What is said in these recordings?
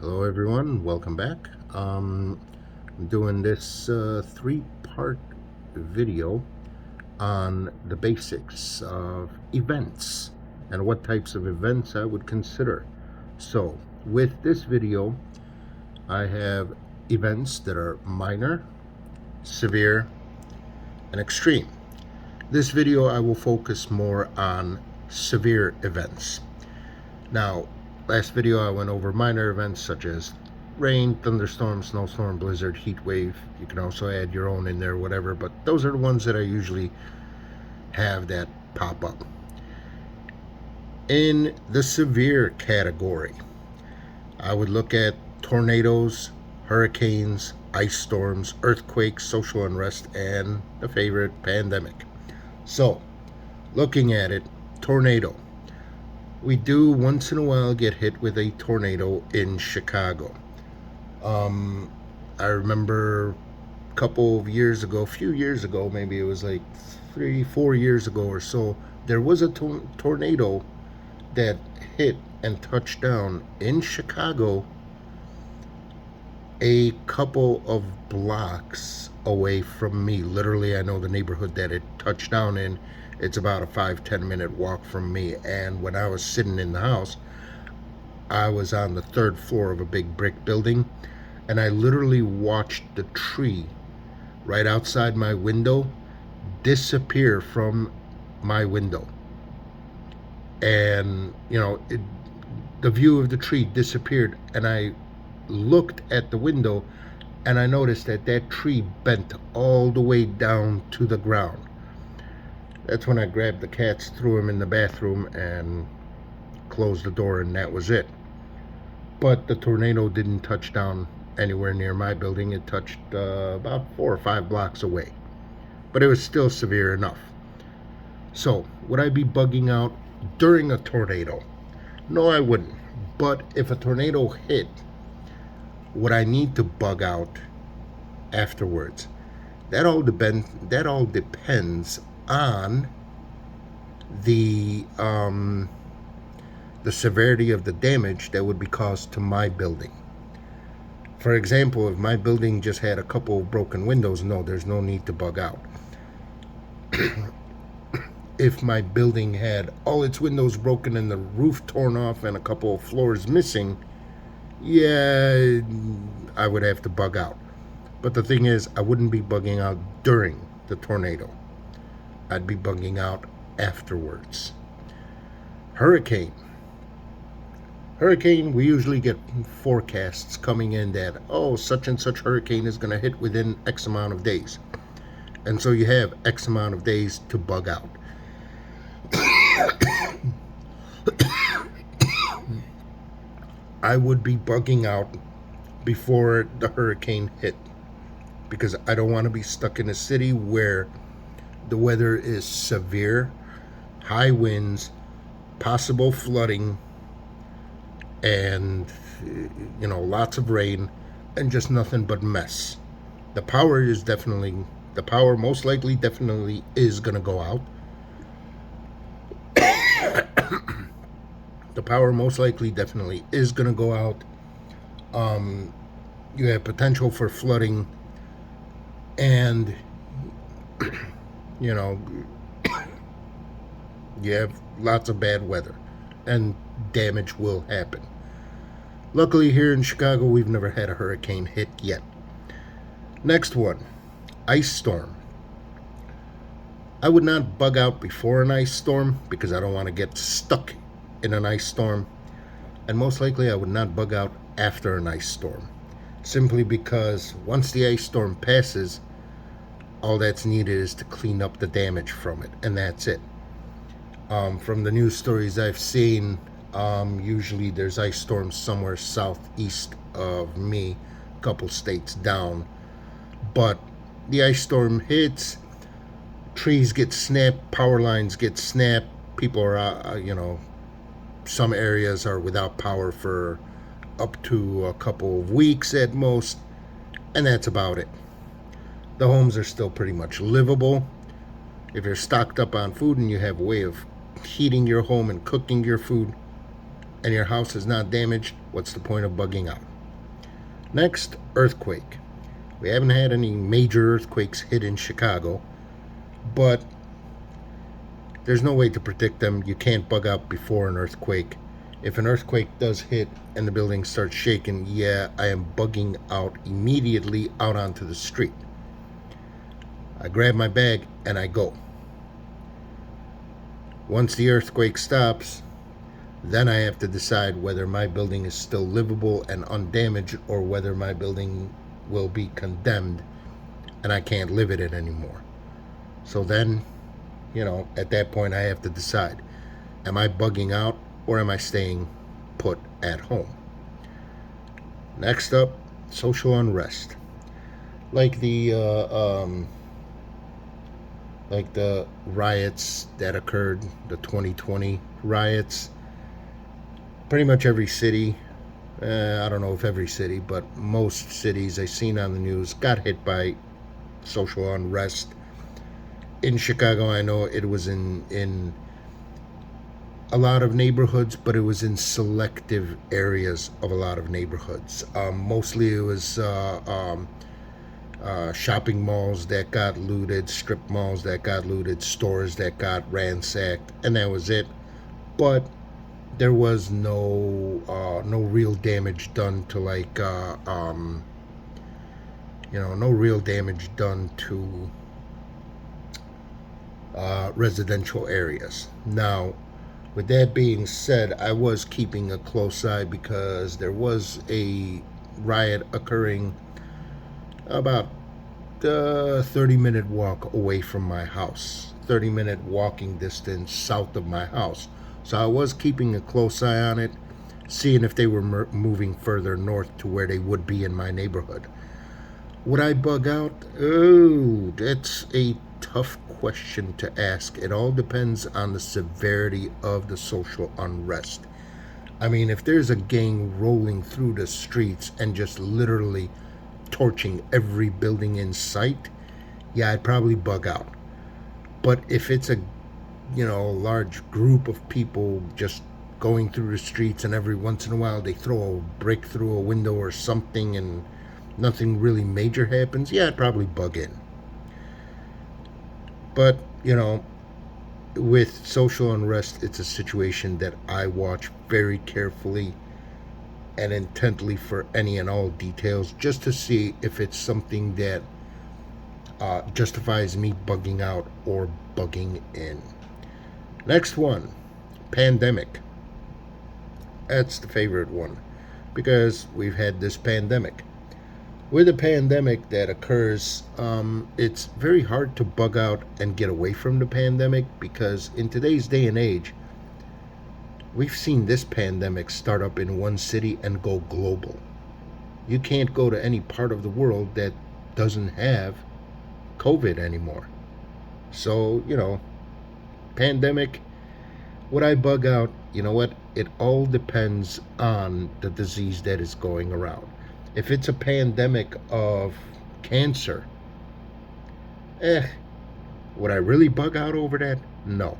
Hello everyone, welcome back. I'm doing this three-part video on the basics of events and what types of events I would consider. So with this video, I have events that are minor, severe, and extreme. This video I will focus more on severe events. Now, last video I went over minor events such as rain, thunderstorm, snowstorm, blizzard, heat wave. You can also add your own in there, whatever, but those are the ones that I usually have that pop up. In the severe category, I would look at tornadoes, hurricanes, ice storms, earthquakes, social unrest, and the favorite, pandemic. So, looking at it, tornado. We do once in a while get hit with a tornado in Chicago. I remember a few years ago, maybe it was like 3-4 years ago or so, there was a tornado that hit and touched down in Chicago a couple of blocks away from me. Literally, I know the neighborhood that it touched down in. It's about a 5-10 minute walk from me. And when I was sitting in the house, I was on the third floor of a big brick building, and I literally watched the tree right outside my window disappear from my window. And, the view of the tree disappeared, and I looked at the window and I noticed that that tree bent all the way down to the ground. That's when I grabbed the cats, threw them in the bathroom, and closed the door, and that was it. But the tornado didn't touch down anywhere near my building. It touched about 4 or 5 blocks away. But it was still severe enough. So, would I be bugging out during a tornado? No, I wouldn't. But if a tornado hit, would I need to bug out afterwards? That all depends on the severity of the damage that would be caused to my building. For example, if my building just had a couple of broken windows, no, there's no need to bug out. If my building had all its windows broken and the roof torn off and a couple of floors missing, yeah, I would have to bug out. But the thing is, I wouldn't be bugging out during the tornado. I'd be bugging out afterwards. Hurricane, we usually get forecasts coming in that, such and such hurricane is going to hit within X amount of days. And so you have X amount of days to bug out. I would be bugging out before the hurricane hit, because I don't want to be stuck in a city where the weather is severe, high winds, possible flooding, and lots of rain, and just nothing but mess. The power most likely definitely is going to go out. The power most likely definitely is going to go out. You have potential for flooding, and you have lots of bad weather, and damage will happen. Luckily, here in Chicago, we've never had a hurricane hit yet. Next one, ice storm. I would not bug out before an ice storm because I don't want to get stuck in an ice storm. And most likely I would not bug out after an ice storm, simply because once the ice storm passes, all that's needed is to clean up the damage from it, and that's it. From the news stories I've seen, usually there's ice storms somewhere southeast of me, a couple states down. But the ice storm hits, trees get snapped, power lines get snapped, people are, some areas are without power for up to a couple of weeks at most, and that's about it. The homes are still pretty much livable. If you're stocked up on food and you have a way of heating your home and cooking your food, and your house is not damaged, what's the point of bugging out? Next, earthquake. We haven't had any major earthquakes hit in Chicago, but there's no way to predict them. You can't bug out before an earthquake. If an earthquake does hit and the building starts shaking, yeah, I am bugging out immediately out onto the street. I grab my bag and I go. Once the earthquake stops, then I have to decide whether my building is still livable and undamaged or whether my building will be condemned and I can't live in it anymore. So then, at that point I have to decide, am I bugging out or am I staying put at home? Next up, social unrest. Like the riots that occurred, the 2020 riots. Pretty much every city, I don't know if every city, but most cities I've seen on the news got hit by social unrest. In Chicago, I know it was in a lot of neighborhoods, but it was in selective areas of a lot of neighborhoods. Mostly it was shopping malls that got looted, strip malls that got looted, stores that got ransacked, and that was it. But there was no real damage done to no real damage done to residential areas. Now, with that being said, I was keeping a close eye because there was a riot occurring about 30-minute walk away from my house, 30-minute walking distance south of my house. So I was keeping a close eye on it, seeing if they were moving further north to where they would be in my neighborhood. Would I bug out? Oh, that's a tough question to ask. It all depends on the severity of the social unrest. I mean, if there's a gang rolling through the streets and just literally torching every building in sight, yeah, I'd probably bug out. But if it's a large group of people just going through the streets and every once in a while they throw a brick through a window or something and nothing really major happens, yeah, I'd probably bug in. But, with social unrest, it's a situation that I watch very carefully and intently for any and all details just to see if it's something that justifies me bugging out or bugging in. Next one, pandemic. That's the favorite one because we've had this pandemic. With a pandemic that occurs, it's very hard to bug out and get away from the pandemic because in today's day and age, we've seen this pandemic start up in one city and go global. You can't go to any part of the world that doesn't have COVID anymore. So, pandemic, would I bug out? You know what? It all depends on the disease that is going around. If it's a pandemic of cancer, would I really bug out over that? No.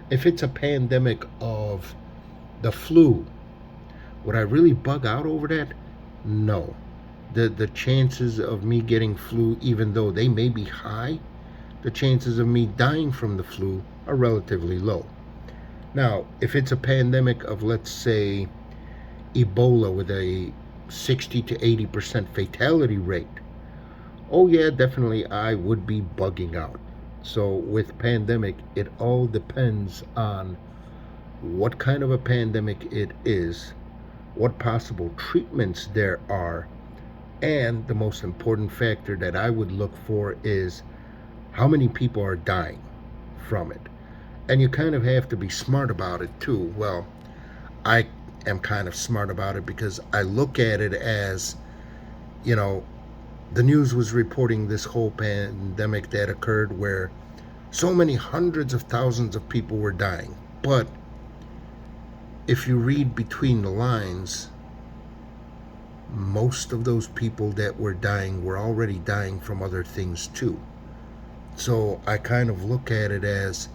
If it's a pandemic of the flu, would I really bug out over that? No. The chances of me getting flu, even though they may be high, the chances of me dying from the flu are relatively low. Now, if it's a pandemic of, let's say, Ebola with a 60 to 80% fatality rate, oh yeah, definitely I would be bugging out. So with pandemic, it all depends on what kind of a pandemic it is, what possible treatments there are, and the most important factor that I would look for is how many people are dying from it. And you kind of have to be smart about it too. Well, I am kind of smart about it because I look at it as, the news was reporting this whole pandemic that occurred where so many hundreds of thousands of people were dying. But if you read between the lines, most of those people that were dying were already dying from other things too. So I kind of look at it as,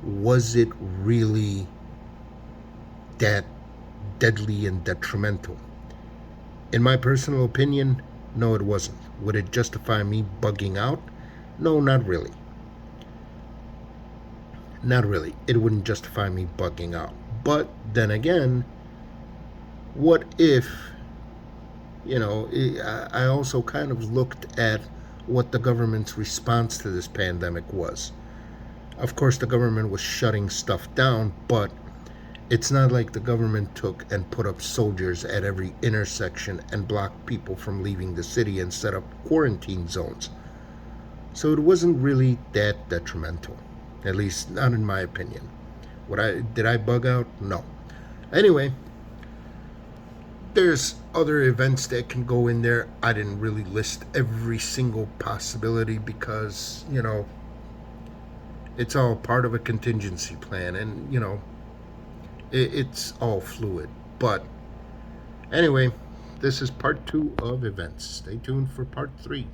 was it really that deadly and detrimental? In my personal opinion, no, it wasn't. Would it justify me bugging out? No, not really. Not really. It wouldn't justify me bugging out. But then again, what if, I also kind of looked at what the government's response to this pandemic was. Of course, the government was shutting stuff down, but it's not like the government took and put up soldiers at every intersection and blocked people from leaving the city and set up quarantine zones. So it wasn't really that detrimental, at least not in my opinion. Did I bug out? No. Anyway, there's other events that can go in there. I didn't really list every single possibility because, it's all part of a contingency plan, and it's all fluid. But anyway, this is part 2 of events. Stay tuned for part 3.